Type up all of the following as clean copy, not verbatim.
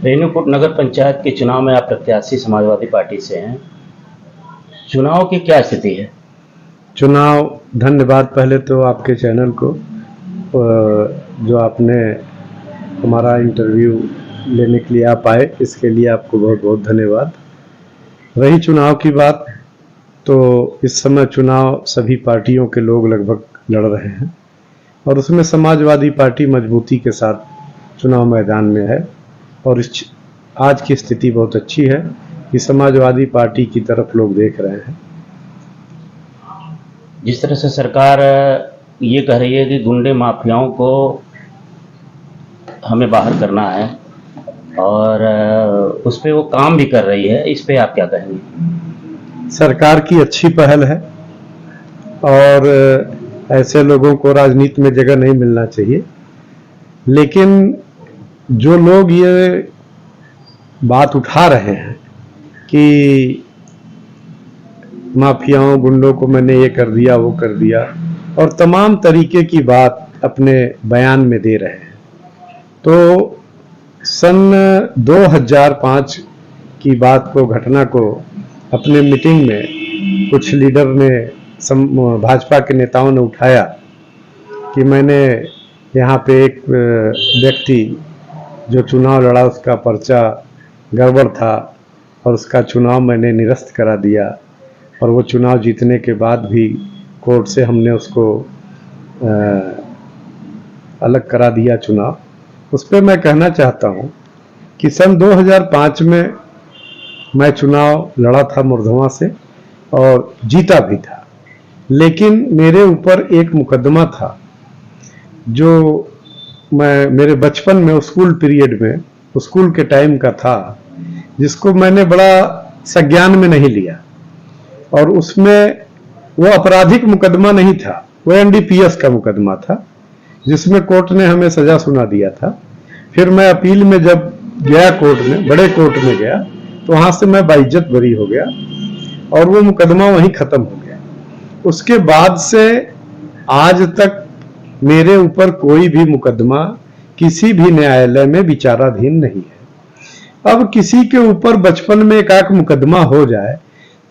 रेणुकूट नगर पंचायत के चुनाव में आप प्रत्याशी समाजवादी पार्टी से हैं। चुनाव की क्या स्थिति है? धन्यवाद पहले तो आपके चैनल को जो आपने हमारा इंटरव्यू लेने के लिए आप आए, इसके लिए आपको बहुत बहुत धन्यवाद। रही चुनाव की बात, तो इस समय चुनाव सभी पार्टियों के लोग लगभग लड़ रहे हैं और उसमें समाजवादी पार्टी मजबूती के साथ चुनाव मैदान में है और आज की स्थिति बहुत अच्छी है कि समाजवादी पार्टी की तरफ लोग देख रहे हैं। जिस तरह से सरकार ये कह रही है कि गुंडे माफियाओं को हमें बाहर करना है और उस पे वो काम भी कर रही है, इस पे आप क्या कहेंगे? सरकार की अच्छी पहल है और ऐसे लोगों को राजनीति में जगह नहीं मिलना चाहिए, लेकिन जो लोग ये बात उठा रहे हैं कि माफियाओं गुंडों को मैंने ये कर दिया वो कर दिया और तमाम तरीके की बात अपने बयान में दे रहे हैं, तो सन 2005 की बात को, घटना को अपने मीटिंग में कुछ लीडर ने, भाजपा के नेताओं ने उठाया कि मैंने यहाँ पे एक व्यक्ति जो चुनाव लड़ा उसका पर्चा गड़बड़ था और उसका चुनाव मैंने निरस्त करा दिया और वो चुनाव जीतने के बाद भी कोर्ट से हमने उसको अलग करा दिया चुनाव। उस पर मैं कहना चाहता हूँ कि सन 2005 में मैं चुनाव लड़ा था मुर्धवा से और जीता भी था, लेकिन मेरे ऊपर एक मुकदमा था जो मेरे बचपन में स्कूल पीरियड में, स्कूल के टाइम का था, जिसको मैंने बड़ा संज्ञान में नहीं लिया और उसमें वो आपराधिक मुकदमा नहीं था, वो एनडीपीएस का मुकदमा था जिसमें कोर्ट ने हमें सजा सुना दिया था। फिर मैं अपील में जब गया कोर्ट में, बड़े कोर्ट में गया, तो वहां से मैं बाइज्जत बरी हो गया और वो मुकदमा वहीं खत्म हो गया। उसके बाद से आज तक मेरे ऊपर कोई भी मुकदमा किसी भी न्यायालय में विचाराधीन नहीं है। अब किसी के ऊपर बचपन में एक मुकदमा हो जाए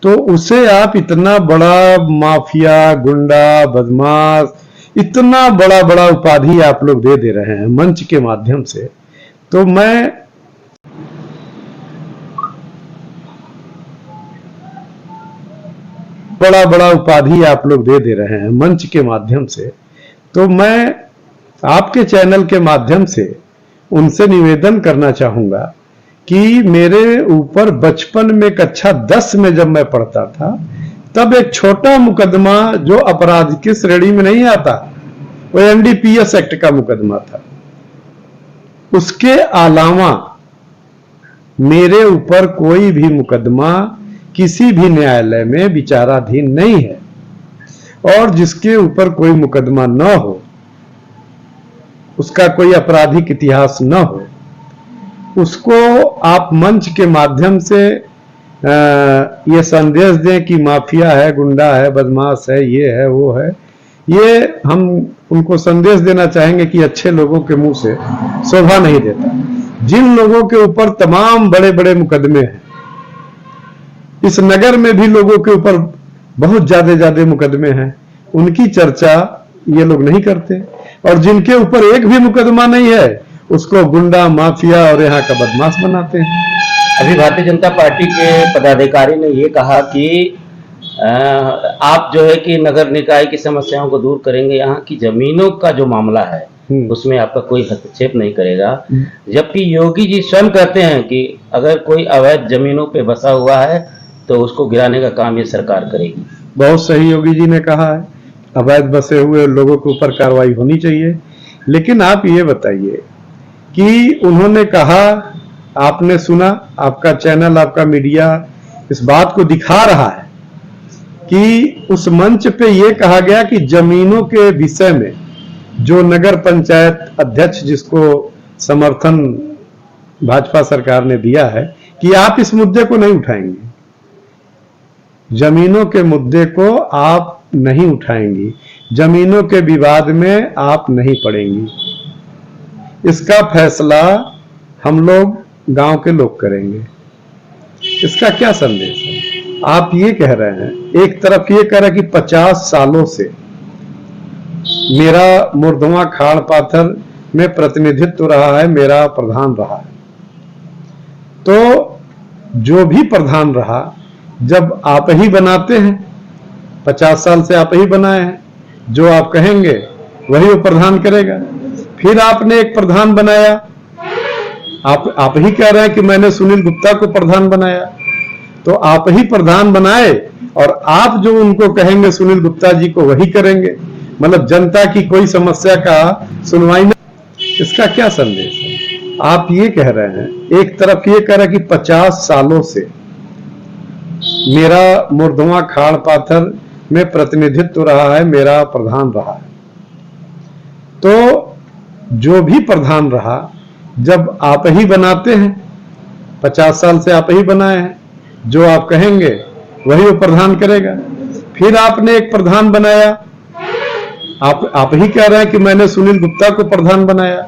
तो उसे आप इतना बड़ा माफिया, गुंडा, बदमाश, इतना बड़ा बड़ा उपाधि आप लोग दे रहे हैं मंच के माध्यम से, तो मैं बड़ा बड़ा उपाधि आप लोग दे रहे हैं मंच के माध्यम से, तो मैं आपके चैनल के माध्यम से उनसे निवेदन करना चाहूंगा कि मेरे ऊपर बचपन में कक्षा 10 में जब मैं पढ़ता था तब एक छोटा मुकदमा जो अपराध की श्रेणी में नहीं आता, वो एनडीपीएस एक्ट का मुकदमा था। उसके अलावा मेरे ऊपर कोई भी मुकदमा किसी भी न्यायालय में विचाराधीन नहीं है और जिसके ऊपर कोई मुकदमा न हो, उसका कोई आपराधिक इतिहास न हो, उसको आप मंच के माध्यम से ये संदेश दें कि माफिया है, गुंडा है, बदमाश है, ये है, वो है, ये हम उनको संदेश देना चाहेंगे कि अच्छे लोगों के मुंह से शोभा नहीं देता। जिन लोगों के ऊपर तमाम बड़े बड़े मुकदमे हैं, इस नगर में भी लोगों के ऊपर बहुत ज्यादा मुकदमे हैं, उनकी चर्चा ये लोग नहीं करते और जिनके ऊपर एक भी मुकदमा नहीं है उसको गुंडा, माफिया और यहाँ का बदमाश बनाते हैं। अभी भारतीय जनता पार्टी के पदाधिकारी ने ये कहा कि आप जो है कि नगर निकाय की समस्याओं को दूर करेंगे, यहाँ की जमीनों का जो मामला है उसमें आपका कोई हस्तक्षेप नहीं करेगा, जबकि योगी जी स्वयं कहते हैं कि अगर कोई अवैध जमीनों पे बसा हुआ है तो उसको गिराने का काम ये सरकार करेगी। बहुत सही योगी जी ने कहा है, अवैध बसे हुए लोगों के ऊपर कार्रवाई होनी चाहिए, लेकिन आप ये बताइए कि उन्होंने कहा, आपने सुना, आपका चैनल, आपका मीडिया इस बात को दिखा रहा है कि उस मंच पे ये कहा गया कि जमीनों के विषय में जो नगर पंचायत अध्यक्ष जिसको समर्थन भाजपा सरकार ने दिया है कि आप इस मुद्दे को नहीं उठाएंगे, जमीनों के मुद्दे को आप नहीं उठाएंगी, जमीनों के विवाद में आप नहीं पड़ेंगी। इसका फैसला हम लोग गांव के लोग करेंगे। इसका क्या संदेश है? आप ये कह रहे हैं, एक तरफ ये कह रहे हैं कि 50 सालों से मेरा मुर्दवा खाड़ पाथर में प्रतिनिधित्व रहा है, मेरा प्रधान रहा है। तो जो भी प्रधान रहा, जब आप ही बनाते हैं, 50 साल से आप ही बनाए हैं, जो आप कहेंगे वही वो प्रधान करेगा। फिर आपने एक प्रधान बनाया, आप ही कह रहे हैं कि मैंने सुनील गुप्ता को प्रधान बनाया, तो आप ही प्रधान बनाए और आप जो उनको कहेंगे सुनील गुप्ता जी को वही करेंगे, मतलब जनता की कोई समस्या का सुनवाई नहीं। इसका क्या संदेश है? आप ये कह रहे हैं, एक तरफ ये कह रहे हैं कि 50 सालों से मेरा मुर्दवा खाड़ पाथर में प्रतिनिधित्व रहा है, मेरा प्रधान रहा है। तो जो भी प्रधान रहा, जब आप ही बनाते हैं, 50 साल से आप ही बनाए हैं, जो आप कहेंगे वही वो प्रधान करेगा। फिर आपने एक प्रधान बनाया, आप ही कह रहे हैं कि मैंने सुनील गुप्ता को प्रधान बनाया,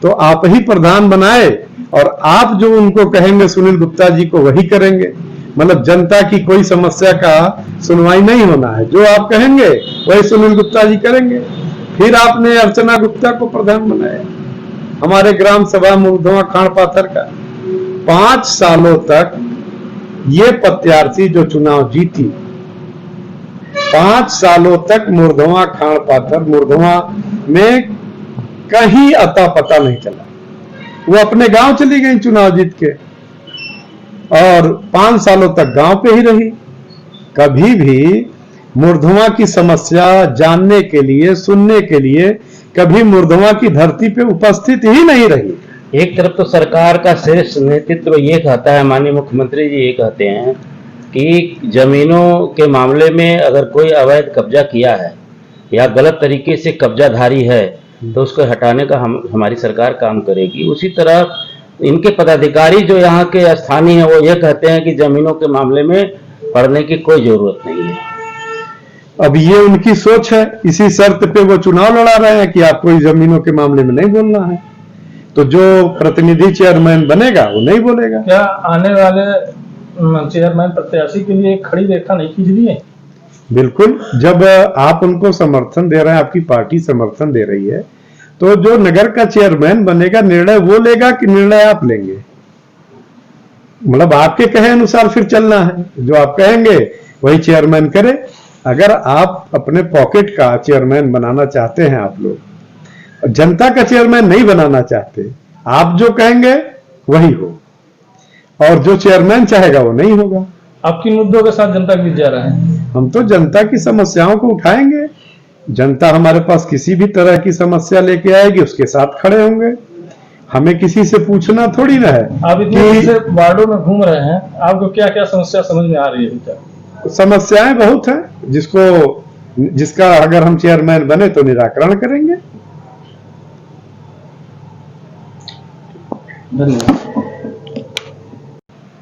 तो आप ही प्रधान बनाए और आप जो उनको कहेंगे सुनील गुप्ता जी को वही करेंगे, मतलब जनता की कोई समस्या का सुनवाई नहीं होना है, जो आप कहेंगे वही सुनील गुप्ता जी करेंगे। फिर आपने अर्चना गुप्ता को प्रधान बनाया, हमारे ग्राम सभा मुर्दवा खाड़ पाथर का। 5 सालों तक ये प्रत्याशी जो चुनाव जीती, 5 सालों तक मुर्दवा खाड़ पाथर मुर्दवा में कहीं अता पता नहीं चला। वो अपने गांव चली गई चुनाव जीत के और 5 सालों तक गांव पे ही रही। कभी भी मुर्दवा की समस्या जानने के लिए, सुनने के लिए कभी मुर्दवा की धरती पे उपस्थित ही नहीं रही। एक तरफ तो सरकार का शीर्ष नेतृत्व ये कहता है, माननीय मुख्यमंत्री जी ये कहते हैं कि जमीनों के मामले में अगर कोई अवैध कब्जा किया है या गलत तरीके से कब्जाधारी है तो उसको हटाने का हमारी सरकार काम करेगी। उसी तरह इनके पदाधिकारी जो यहाँ के स्थानीय हैं वो ये कहते हैं कि जमीनों के मामले में पढ़ने की कोई जरूरत नहीं है। अब ये उनकी सोच है, इसी शर्त पे वो चुनाव लड़ा रहे हैं कि आपको इस जमीनों के मामले में नहीं बोलना है। तो जो प्रतिनिधि चेयरमैन बनेगा वो नहीं बोलेगा। क्या आने वाले चेयरमैन प्रत्याशी के लिए खड़ी रेखा नहीं खींच दी है? बिल्कुल, जब आप उनको समर्थन दे रहे हैं, आपकी पार्टी समर्थन दे रही है, तो जो नगर का चेयरमैन बनेगा निर्णय वो लेगा कि निर्णय आप लेंगे? मतलब आपके कहे अनुसार फिर चलना है, जो आप कहेंगे वही चेयरमैन करे। अगर आप अपने पॉकेट का चेयरमैन बनाना चाहते हैं, आप लोग जनता का चेयरमैन नहीं बनाना चाहते, आप जो कहेंगे वही हो और जो चेयरमैन चाहेगा वो नहीं होगा। आप किन मुद्दों के साथ जनता के बीच जा रहे हैं? हम तो जनता की समस्याओं को उठाएंगे। जनता हमारे पास किसी भी तरह की समस्या लेके आएगी, उसके साथ खड़े होंगे। हमें किसी से पूछना थोड़ी ना है। आप इतने दिन से वार्डों में घूम रहे हैं, आपको क्या क्या समस्या समझ में आ रही है? समस्याएं बहुत हैं, जिसका अगर हम चेयरमैन बने तो निराकरण करेंगे। धन्यवाद।